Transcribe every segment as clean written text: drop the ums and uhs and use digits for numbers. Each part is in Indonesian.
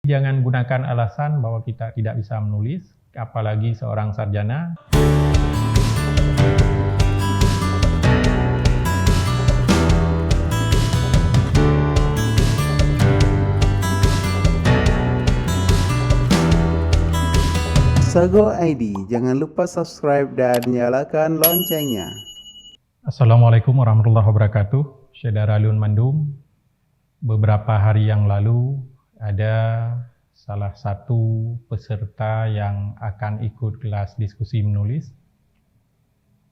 Jangan gunakan alasan bahwa kita tidak bisa menulis, apalagi seorang sarjana. Sago ID, jangan lupa subscribe dan nyalakan loncengnya. Assalamualaikum warahmatullahi wabarakatuh. Syederalun Mandum. Beberapa hari yang lalu ada salah satu peserta yang akan ikut kelas diskusi menulis.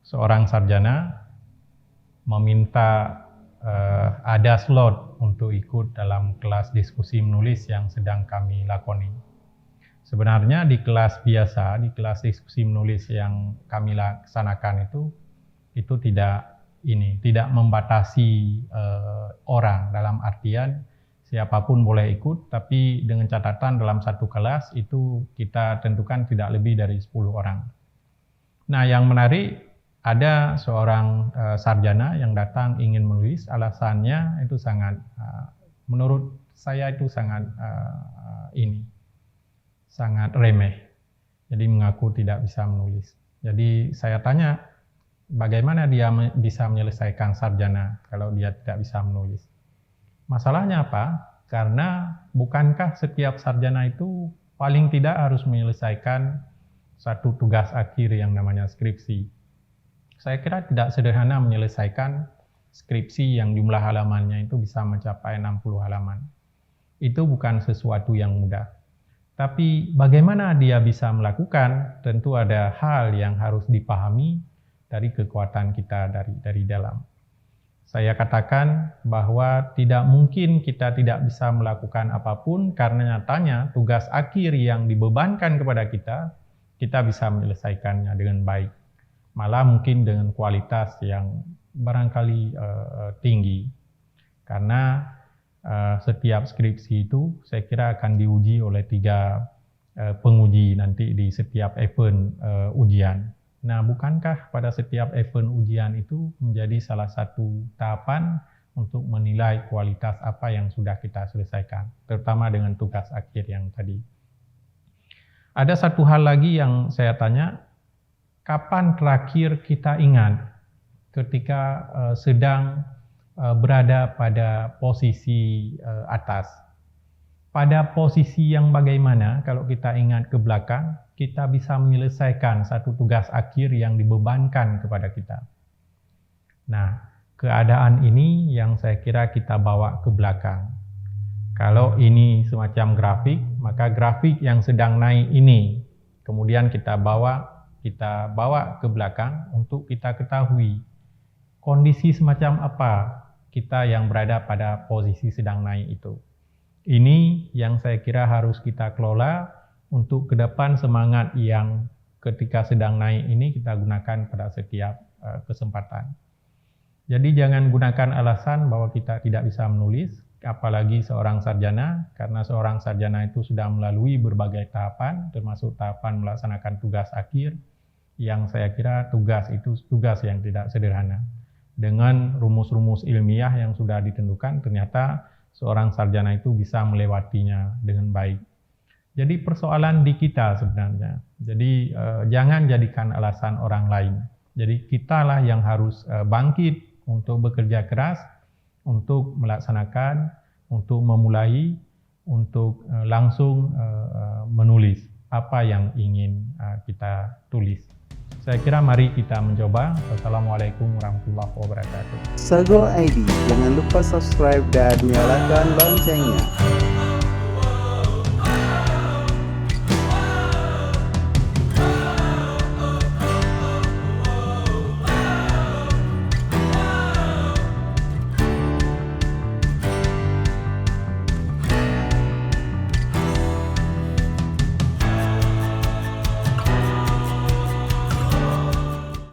Seorang sarjana meminta ada slot untuk ikut dalam kelas diskusi menulis yang sedang kami lakoni. Sebenarnya di kelas biasa, di kelas diskusi menulis yang kami laksanakan itu tidak membatasi orang, dalam artian siapapun boleh ikut, tapi dengan catatan dalam satu kelas itu kita tentukan tidak lebih dari 10 orang. Nah, yang menarik, ada seorang sarjana yang datang ingin menulis, alasannya itu sangat, menurut saya itu sangat sangat remeh. Jadi mengaku tidak bisa menulis. Jadi saya tanya, bagaimana dia bisa menyelesaikan sarjana kalau dia tidak bisa menulis? Masalahnya apa? Karena bukankah setiap sarjana itu paling tidak harus menyelesaikan satu tugas akhir yang namanya skripsi. Saya kira tidak sederhana menyelesaikan skripsi yang jumlah halamannya itu bisa mencapai 60 halaman. Itu bukan sesuatu yang mudah. Tapi bagaimana dia bisa melakukan, tentu ada hal yang harus dipahami dari kekuatan kita dari dalam. Saya katakan bahwa tidak mungkin kita tidak bisa melakukan apapun karena nyatanya tugas akhir yang dibebankan kepada kita bisa menyelesaikannya dengan baik. Malah mungkin dengan kualitas yang barangkali tinggi. Karena setiap skripsi itu saya kira akan diuji oleh 3 penguji nanti di setiap event ujian. Nah, bukankah pada setiap event ujian itu menjadi salah satu tahapan untuk menilai kualitas apa yang sudah kita selesaikan, terutama dengan tugas akhir yang tadi. Ada satu hal lagi yang saya tanya, kapan terakhir kita ingat ketika sedang berada pada posisi atas? Pada posisi yang bagaimana kalau kita ingat ke belakang, kita bisa menyelesaikan satu tugas akhir yang dibebankan kepada kita. Nah, keadaan ini yang saya kira kita bawa ke belakang. Kalau ini semacam grafik, maka grafik yang sedang naik ini, kemudian kita bawa ke belakang untuk kita ketahui kondisi semacam apa kita yang berada pada posisi sedang naik itu. Ini yang saya kira harus kita kelola untuk ke depan semangat yang ketika sedang naik ini kita gunakan pada setiap kesempatan. Jadi jangan gunakan alasan bahwa kita tidak bisa menulis, apalagi seorang sarjana, karena seorang sarjana itu sudah melalui berbagai tahapan, termasuk tahapan melaksanakan tugas akhir, yang saya kira tugas itu tugas yang tidak sederhana. Dengan rumus-rumus ilmiah yang sudah ditentukan, ternyata seorang sarjana itu bisa melewatinya dengan baik. Jadi persoalan di kita sebenarnya. Jadi jangan jadikan alasan orang lain. Jadi kitalah yang harus bangkit untuk bekerja keras, untuk melaksanakan, untuk memulai, untuk langsung menulis apa yang ingin kita tulis. Saya kira mari kita mencoba. Wassalamualaikum warahmatullahi wabarakatuh. Sago ID, jangan lupa subscribe dan nyalakan loncengnya.